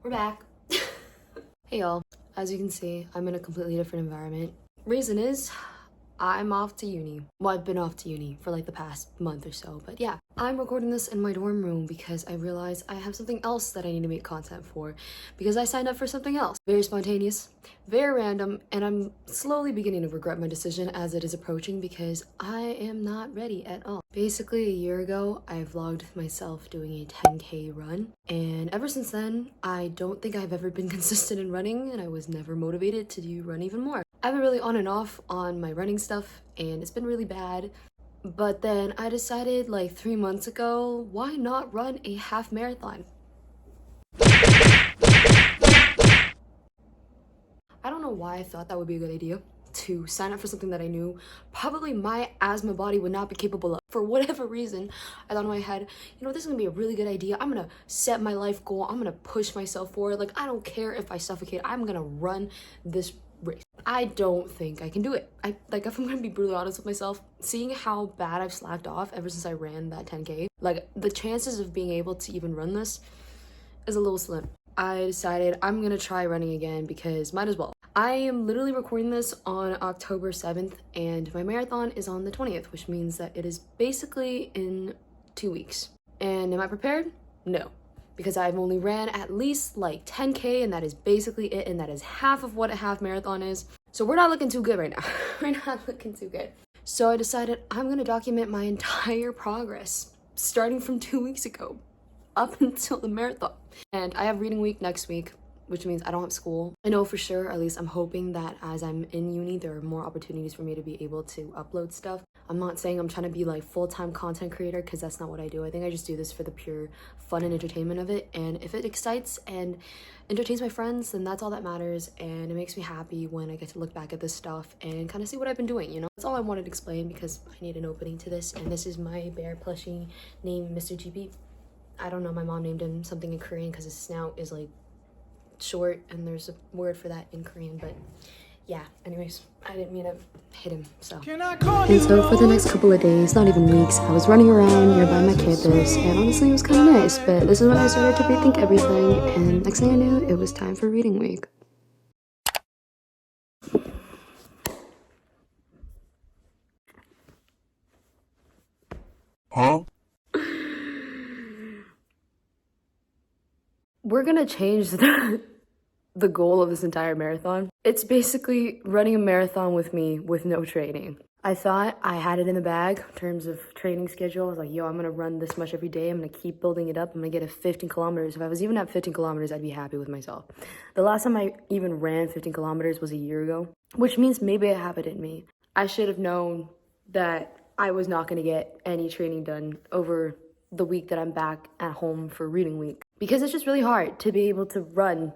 We're back. Hey y'all, as you can see, I'm in a completely different environment. Reason is, I'm off to uni. Well, I've been off to uni for like the past month or so, but yeah. I'm recording this in my dorm room because I realized I have something else that I need to make content for because I signed up for something else. Very spontaneous, very random, and I'm slowly beginning to regret my decision as it is approaching because I am not ready at all. Basically, a year ago, I vlogged myself doing a 10K run, and ever since then, I don't think I've ever been consistent in running, and I was never motivated to run even more. I've been really on and off on my running stuff, and it's been really bad. But then I decided like 3 months ago, why not run a half marathon? I don't know why I thought that would be a good idea to sign up for something that I knew probably my asthma body would not be capable of. For whatever reason, I thought in my head, you know, this is gonna be a really good idea. I'm gonna set my life goal. I'm gonna push myself forward. Like, I don't care if I suffocate. I'm gonna run this race. I don't think I can do it. If I'm gonna be brutally honest with myself, seeing how bad I've slacked off ever since I ran that 10K, like the chances of being able to even run this is a little slim. I decided I'm gonna try running again because might as well. I am literally recording this on October 7th and my marathon is on the 20th, which means that it is basically in 2 weeks. And am I prepared? No. Because I've only ran at least like 10K and that is basically it, and that is half of what a half marathon is. So we're not looking too good right now. We're not looking too good. So I decided I'm gonna document my entire progress starting from 2 weeks ago up until the marathon. And I have reading week next week, which means I don't have school. I know for sure, at least I'm hoping that as I'm in uni, there are more opportunities for me to be able to upload stuff. I'm not saying I'm trying to be like full-time content creator because that's not what I do. I think I just do this for the pure fun and entertainment of it. And if it excites and entertains my friends, then that's all that matters. And it makes me happy when I get to look back at this stuff and kind of see what I've been doing, you know? That's all I wanted to explain because I need an opening to this. And this is my bear plushie named Mr. GB. I don't know, my mom named him something in Korean because his snout is like short and there's a word for that in Korean, but yeah, anyways, I didn't mean to hit him, so. And so for the next couple of days, not even weeks, I was running around nearby my campus, and honestly it was kind of nice, but this is when I started to rethink everything, and next thing I knew, it was time for reading week. Huh? We're gonna change the goal of this entire marathon. It's basically running a marathon with me with no training. I thought I had it in the bag in terms of training schedule. I was like, yo, I'm gonna run this much every day. I'm gonna keep building it up. I'm gonna get to 15 kilometers. If I was even at 15 kilometers, I'd be happy with myself. The last time I even ran 15 kilometers was a year ago, which means maybe I have it in me. I should have known that I was not gonna get any training done over the week that I'm back at home for reading week. Because it's just really hard to be able to run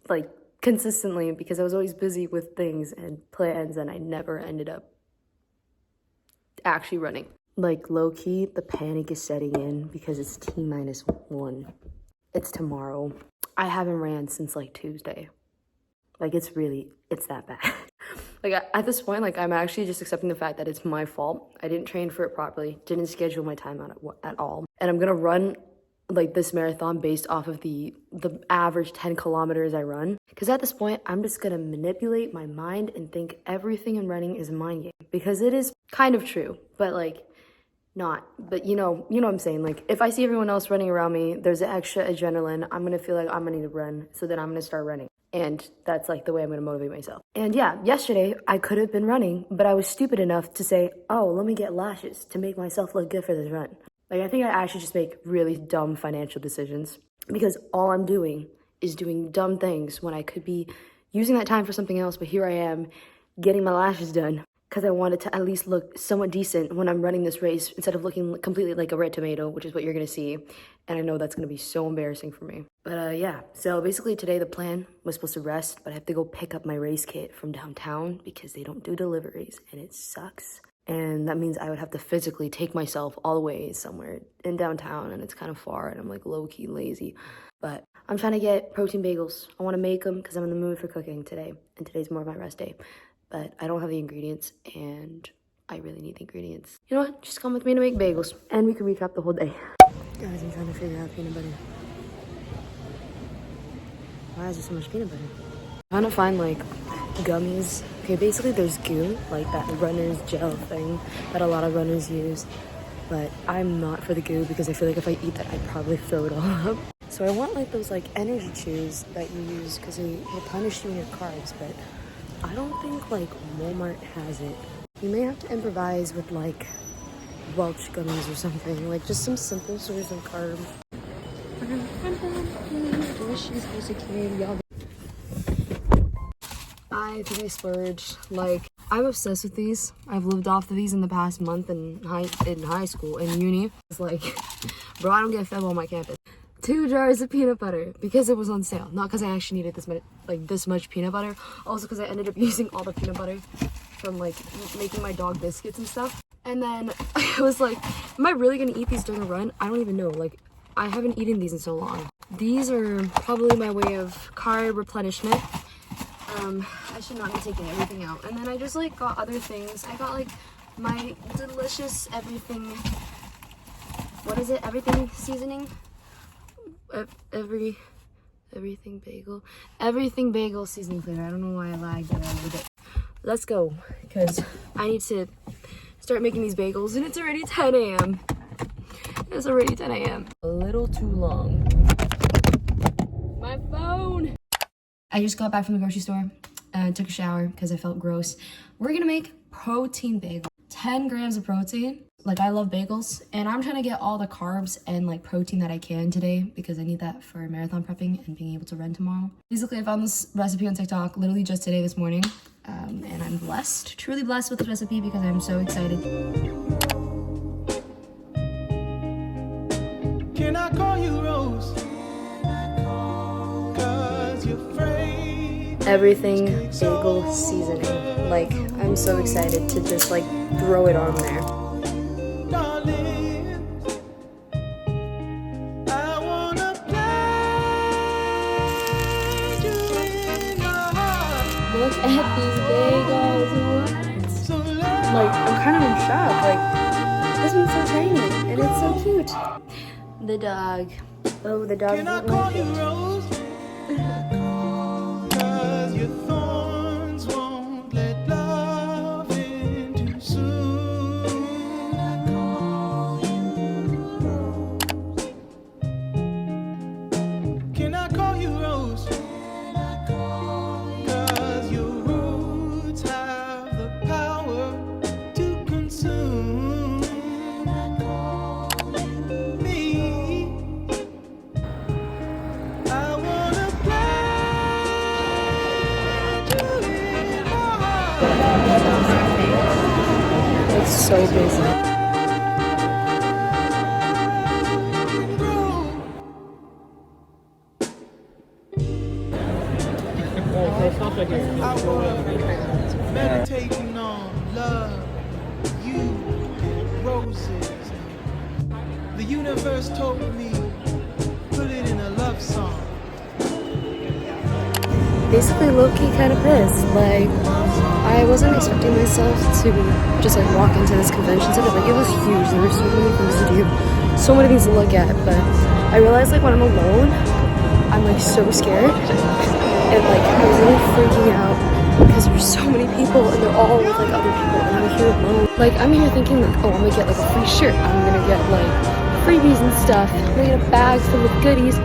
like consistently because I was always busy with things and plans and I never ended up actually running. Like low-key, the panic is setting in because it's T-1. It's tomorrow. I haven't ran since like Tuesday. Like it's that bad. Like at this point, like I'm actually just accepting the fact that it's my fault. I didn't train for it properly, didn't schedule my time out at all. And I'm gonna run like this marathon based off of the average 10 kilometers I run. Because at this point, I'm just gonna manipulate my mind and think everything in running is a mind game. Because it is kind of true, but like not. But you know what I'm saying? Like if I see everyone else running around me, there's extra adrenaline. I'm gonna feel like I'm gonna need to run. So then I'm gonna start running. And that's like the way I'm gonna motivate myself. And yeah, yesterday I could have been running, but I was stupid enough to say, oh, let me get lashes to make myself look good for this run. Like, I think I actually just make really dumb financial decisions because all I'm doing is doing dumb things when I could be using that time for something else. But here I am getting my lashes done because I wanted to at least look somewhat decent when I'm running this race instead of looking completely like a red tomato, which is what you're going to see. And I know that's going to be so embarrassing for me. But yeah, so basically today the plan was supposed to rest, but I have to go pick up my race kit from downtown because they don't do deliveries and it sucks. And that means I would have to physically take myself all the way somewhere in downtown and it's kind of far and I'm like low-key lazy. But I'm trying to get protein bagels. I want to make them because I'm in the mood for cooking today. And today's more of my rest day. But I don't have the ingredients and I really need the ingredients. You know what? Just come with me to make bagels and we can recap the whole day. Guys, I'm trying to figure out peanut butter. Why is there so much peanut butter? I'm trying to find like gummies. Okay, basically there's goo, like that runner's gel thing that a lot of runners use. But I'm not for the goo because I feel like if I eat that, I'd probably throw it all up. So I want like those like energy chews that you use because they replenish you in your carbs, but I don't think like Walmart has it. You may have to improvise with like Welch gummies or something, like just some simple source of carbs. Delicious ice cream, y'all. I think I splurged. Like, I'm obsessed with these. I've lived off of these in the past month in high school and uni. It's like, bro, I don't get fed on my campus. 2 jars of peanut butter because it was on sale. Not because I actually needed this much peanut butter. Also because I ended up using all the peanut butter from like making my dog biscuits and stuff. And then I was like, am I really gonna eat these during a run? I don't even know. Like, I haven't eaten these in so long. These are probably my way of carb replenishment. I should not be taking everything out. And then I just like got other things. I got like my delicious everything, what is it? Everything seasoning? Everything bagel seasoning flavor. I don't know why I lagged there a little bit. Let's go, because I need to start making these bagels and it's already 10 a.m. It's already 10 a.m. A little too long. My phone! I just got back from the grocery store and took a shower because I felt gross. We're gonna make protein bagel. 10 grams of protein. Like, I love bagels and I'm trying to get all the carbs and like protein that I can today because I need that for marathon prepping and being able to run tomorrow. Basically, I found this recipe on TikTok literally just today, this morning. And I'm blessed, truly blessed with this recipe because I'm so excited. Can I call you Rose? 'Cause you're afraid. Everything bagel seasoning. Like, I'm so excited to just like throw it on there. Darling, I wanna plant you in my heart. Look at these bagels. What? So let Like, I'm kind of in shock. Like, this one's so tiny and it's so cute. The dog. Oh, the dog Can I doesn't call like you it. Rose? 'Cause your thorns won't let love in too soon. Can I call you Rose? 'Cause your roots have the power to consume me. I wanna plant you in my heart. It's so busy. I was meditating on love, you, roses. The universe told me, put it in a love song. Basically, low-key kind of pissed. Like, I wasn't expecting myself to just like walk into this convention center. Like, it was huge. There were so many things to do, so many things to look at. But I realized like when I'm alone, I'm like so scared. And like I was really freaking out because there's so many people and they're all with like other people and I'm here alone. Like, I'm here thinking like, oh, I'm gonna get like a free shirt. I'm gonna get like freebies and stuff. I'm gonna get a bag full of goodies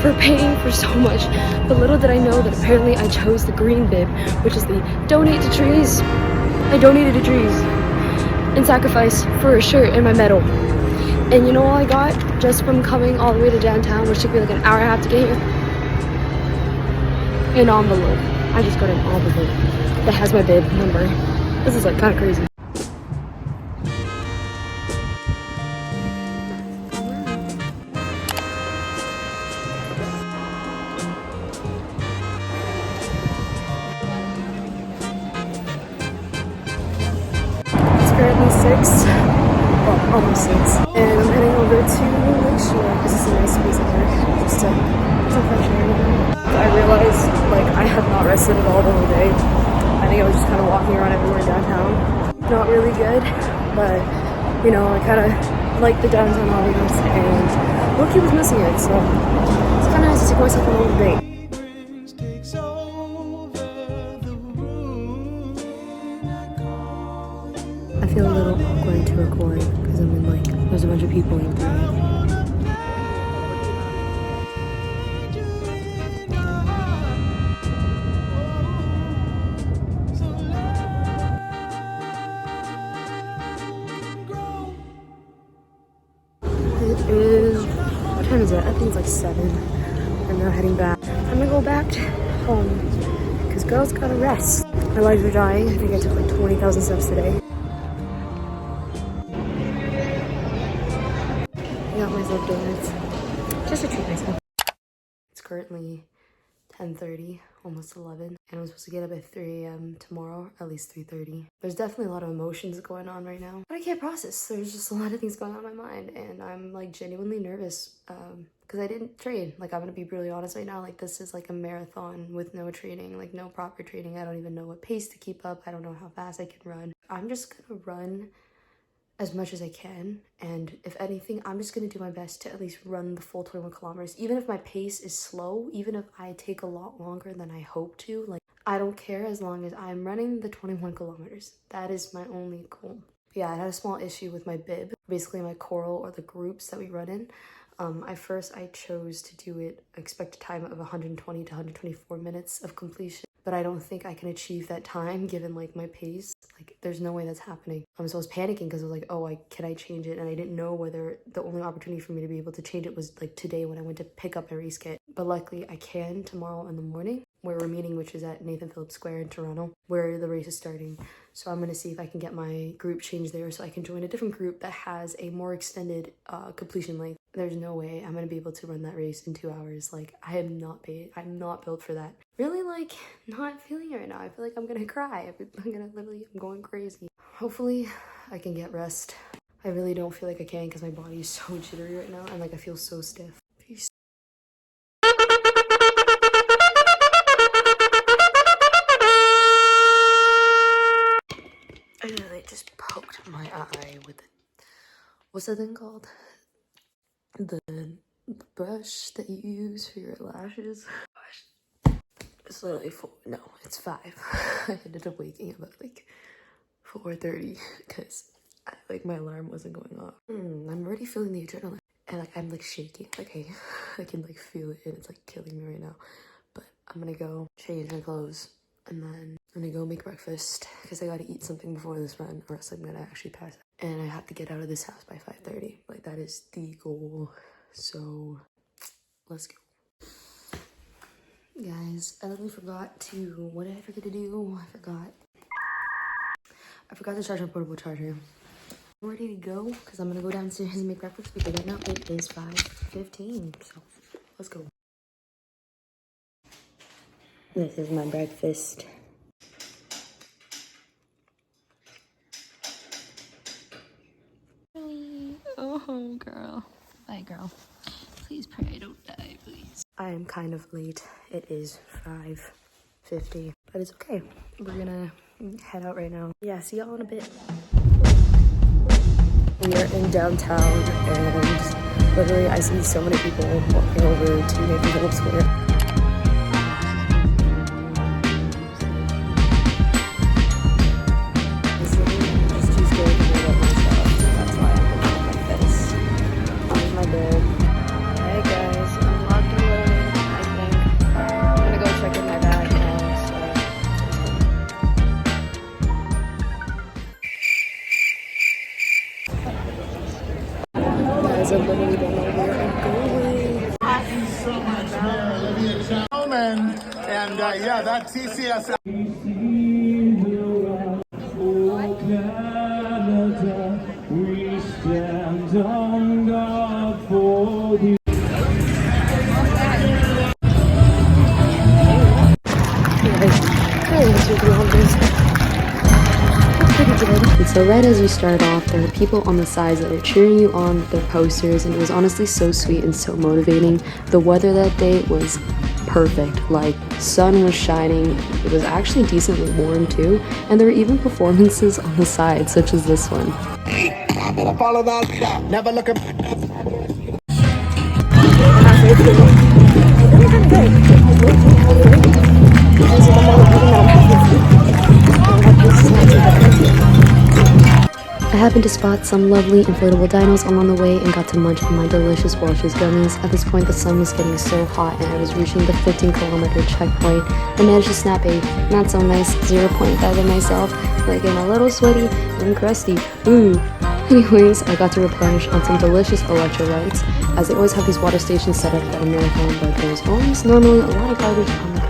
for paying for so much. But little did I know that apparently I chose the green bib, which is the donate to trees. I donated to trees in sacrifice for a shirt and my medal. And you know all I got just from coming all the way to downtown, which took me like an hour and a half to get here? An envelope. I just got an envelope that has my bid number. This is like kind of crazy. It's currently 6, well, almost 6, and I'm heading over to Lakeshore because it's a nice breeze up there, just to get some fresh air. I realized like I had not rested at all the whole day. I think I was just kind of walking around everywhere downtown. Not really good, but you know, I kind of liked the downtown audience and look, he was missing it, so it's kind of nice to take myself on a little date. I feel a little awkward to record because I'm in like, there's a bunch of people in through it. It is, what time is it? I think it's like 7. I'm now heading back. I'm gonna go back home because girls gotta rest. My legs are dying. I think I took like 20,000 steps today. I got myself donuts just to treat myself. It's currently 10:30, almost 11, and I'm supposed to get up at 3 a.m. tomorrow, at least 3:30. There's definitely a lot of emotions going on right now, but I can't process. There's just a lot of things going on in my mind, and I'm like genuinely nervous because I didn't train. Like, I'm gonna be really honest right now. Like, this is like a marathon with no training, like no proper training. I don't even know what pace to keep up. I don't know how fast I can run. I'm just gonna run as much as I can, and if anything, I'm just gonna do my best to at least run the full 21 kilometers, even if my pace is slow, even if I take a lot longer than I hope to. Like, I don't care as long as I'm running the 21 kilometers. That is my only goal. But yeah, I had a small issue with my bib, basically my choral or the groups that we run in. I chose to do it expected time of 120 to 124 minutes of completion, but I don't think I can achieve that time given like my pace. Like, there's no way that's happening. So I was panicking because I was like, oh, can I change it? And I didn't know whether the only opportunity for me to be able to change it was like today when I went to pick up my race kit. But luckily I can tomorrow in the morning where we're meeting, which is at Nathan Phillips Square in Toronto, where the race is starting. So I'm gonna see if I can get my group changed there so I can join a different group that has a more extended completion length. There's no way I'm gonna be able to run that race in 2 hours. Like, I'm not built for that. Really, like, not feeling it right now. I feel like I'm gonna cry. I'm going crazy. Hopefully I can get rest. I really don't feel like I can because my body is so jittery right now, and like I feel so stiff. Peace. I literally just poked my eye with what's that thing called? The brush that you use for your lashes. It's literally 4. No, it's 5. I ended up waking up at like 4:30 because my alarm wasn't going off. I'm already feeling the adrenaline, and like I'm like shaking. Like I can like feel it, and it's like killing me right now. But I'm gonna go change my clothes, and then I'm gonna go make breakfast because I gotta eat something before this run, or else I'm gonna actually pass out. And I have to get out of this house by 5:30. Like, that is the goal. So let's go. Guys, I literally forgot to, what did I forget to do? I forgot to charge my portable charger. I'm ready to go because I'm gonna go downstairs and make breakfast because right now it is 5:15. So let's go. This is my breakfast. Oh, girl. Bye, girl. Please pray I don't die, please. I am kind of late. It is 5:50, but it's okay. We're gonna head out right now. Yeah, see y'all in a bit. We are in downtown, and literally I see so many people walking over to Nathan Phillips Square. I literally don't know where I'm going. And yeah, that TCS. We stand on God for the. And so right as you start off, there were people on the sides that were cheering you on with their posters, and it was honestly so sweet and so motivating. The weather that day was perfect. Like, sun was shining, it was actually decently warm too, and there were even performances on the side, such as this one. Follow that, never look up. I happened to spot some lovely inflatable dinos along the way and got to munch on my delicious Welch's gummies. At this point, the sun was getting so hot and I was reaching the 15-kilometer checkpoint. I managed to snap a not so nice 0.5 of myself, looking a little sweaty and crusty. Ooh. Anyways, I got to replenish on some delicious electrolytes, as they always have these water stations set up at a marathon, but there's always normally a lot of garbage on the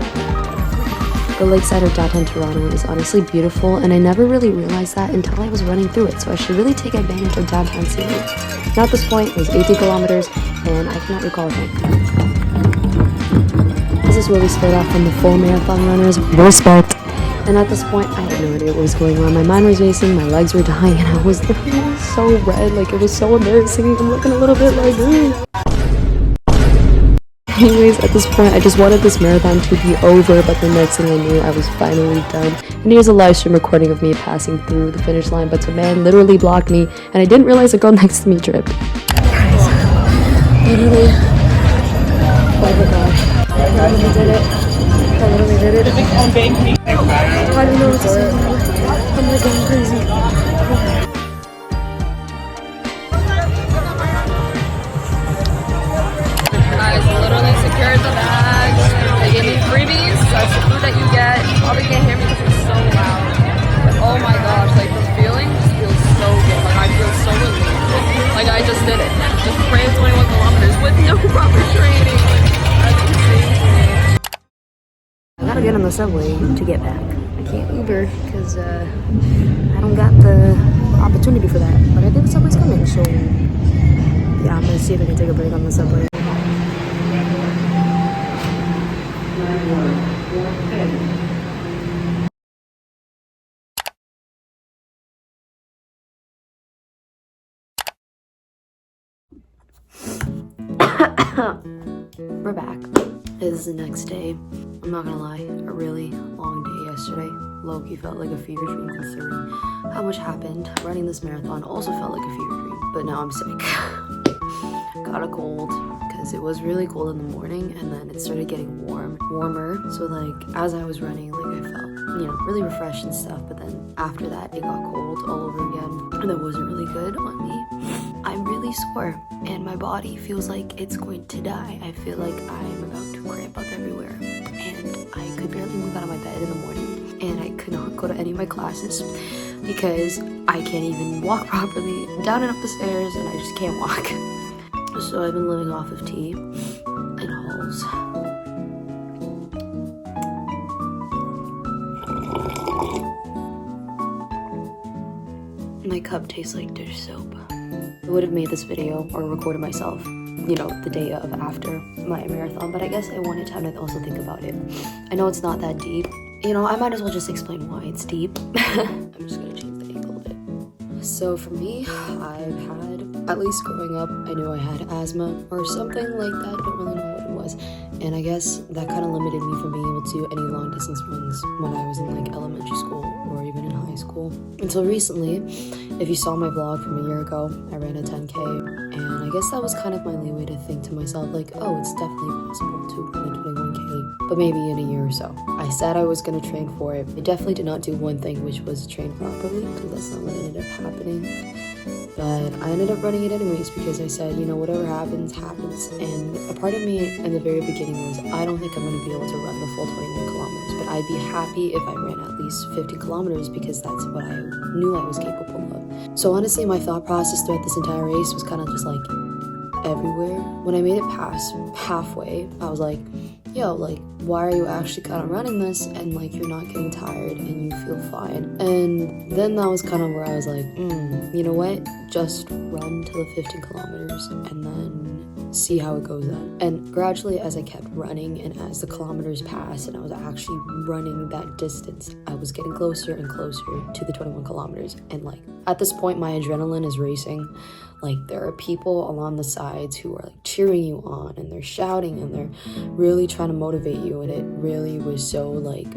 The lakeside of downtown Toronto is honestly beautiful, and I never really realized that until I was running through it, so I should really take advantage of downtown scenery. Now at this point, it was 18 kilometers, and I cannot recall a thing. This is where we split off from the full marathon runners. Respect! And at this point, I had no idea what was going on. My mind was racing, my legs were dying, and I was literally so red, like it was so embarrassing. I'm looking a little bit like, ooh. Anyways, at this point, I just wanted this marathon to be over, but the next thing I knew, I was finally done. And here's a live stream recording of me passing through the finish line, but some man literally blocked me, and I didn't realize the girl next to me tripped. Literally. Oh my gosh. I literally did it. I literally did it. I don't know what to say. I'm like going crazy. Guys literally secured the bags. They gave me freebies. That's the food that you get. You probably can't hear me because it's so loud. But oh my gosh, like the feeling just feels so good. Like I feel so relieved. Like I just did it. Just ran 21 kilometers with no proper training. That's insane. I gotta get on the subway to get back. I can't Uber because I don't got the opportunity for that. But I think the subway's coming, so yeah, I'm gonna see if I can take a break on the subway. We're back. It is the next day. I'm not gonna lie, a really long day yesterday. Low-key felt like a fever dream considering how much happened. Running this marathon also felt like a fever dream, but now I'm sick. Got a cold because it was really cold in the morning and then it started getting warmer. So like as I was running, like I felt, really refreshed and stuff, but then after that it got cold all over again and that wasn't really good on me. I'm really sore and my body feels like it's going to die. I feel like I'm about to cramp up everywhere and I could barely move out of my bed in the morning and I could not go to any of my classes because I can't even walk properly down and up the stairs and I just can't walk. So I've been living off of tea and Halls. My cup tastes like dish soap. I would have made this video or recorded myself, the day of after my marathon, but I guess I wanted time to also think about it. I know it's not that deep. I might as well just explain why it's deep. I'm just gonna change the angle a bit. So for me, I've had, at least growing up, I knew I had asthma or something like that. Don't really know what it was. And I guess that kind of limited me from being able to do any long distance runs when I was in like elementary school or even in high school. Until recently, if you saw my vlog from a year ago, I ran a 10K and I guess that was kind of my leeway to think to myself like, oh, it's definitely possible to run a 21K, but maybe in a year or so. I said I was going to train for it. I definitely did not do one thing, which was train properly, because that's not what ended up happening. But I ended up running it anyways because I said, whatever happens, happens. And a part of me in the very beginning was, I don't think I'm going to be able to run the full 21 kilometers, but I'd be happy if I ran at least 50 kilometers because that's what I knew I was capable of. So honestly, my thought process throughout this entire race was kind of just like everywhere. When I made it past halfway, I was like, yo, like, why are you actually kind of running this and like you're not getting tired and you feel fine? And then that was kind of where I was like, you know what, just run to the 15 kilometers and then see how it goes then. And gradually as I kept running and as the kilometers passed and I was actually running that distance, I was getting closer and closer to the 21 kilometers. And like at this point my adrenaline is racing. Like there are people along the sides who are like cheering you on and they're shouting and they're really trying to motivate you, and it really was so like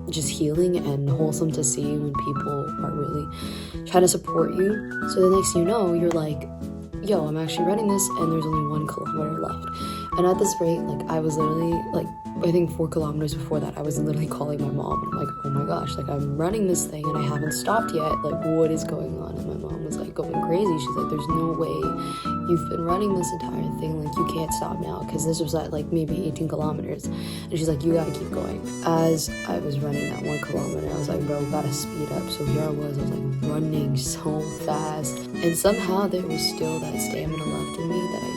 just healing and wholesome to see when people are really trying to support you. So the next thing you know, you're like, yo, I'm actually running this and there's only 1 kilometer left. And at this rate, like I was literally like I think 4 kilometers before that, I was literally calling my mom. I'm like, oh my gosh, like I'm running this thing and I haven't stopped yet. Like, what is going on? And my mom was like going crazy. She's like, there's no way you've been running this entire thing. Like, you can't stop now. Because this was at like maybe 18 kilometers. And she's like, you gotta keep going. As I was running that 1 kilometer, I was like, bro, gotta speed up. So here I was like running so fast. And somehow there was still that stamina left in me that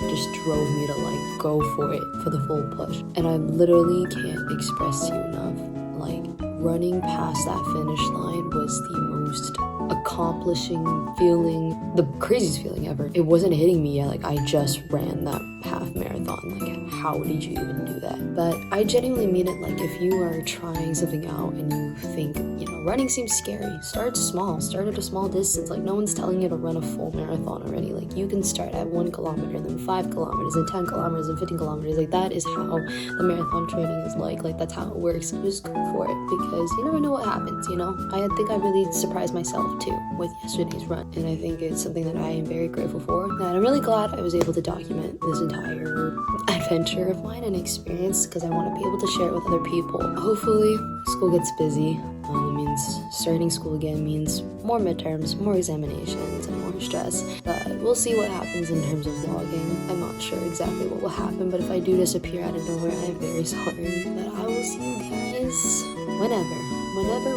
just drove me to like go for it for the full push. And I literally can't express to you enough, like running past that finish line was the most accomplishing feeling, the craziest feeling ever. It wasn't hitting me yet, like I just ran that half marathon. Like, how did you even do that? But I genuinely mean it. Like, if you are trying something out and you think, you know, running seems scary, start small, start at a small distance. Like, no one's telling you to run a full marathon already. Like, you can start at 1 kilometer, then 5 kilometers, and 10 kilometers, and 15 kilometers. Like, that is how the marathon training is like that's how it works. Just go for it, because you never know what happens, you know? I think I really surprised myself too with yesterday's run, and I think it's something that I am very grateful for, and I'm really glad I was able to document this entire adventure of mine and experience, because I want to be able to share it with other people. Hopefully school gets busy. It means starting school again means more midterms, more examinations, and more stress, but we'll see what happens in terms of vlogging. I'm not sure exactly what will happen, but if I do disappear out of nowhere, I'm very sorry. But I will see you guys whenever, wherever.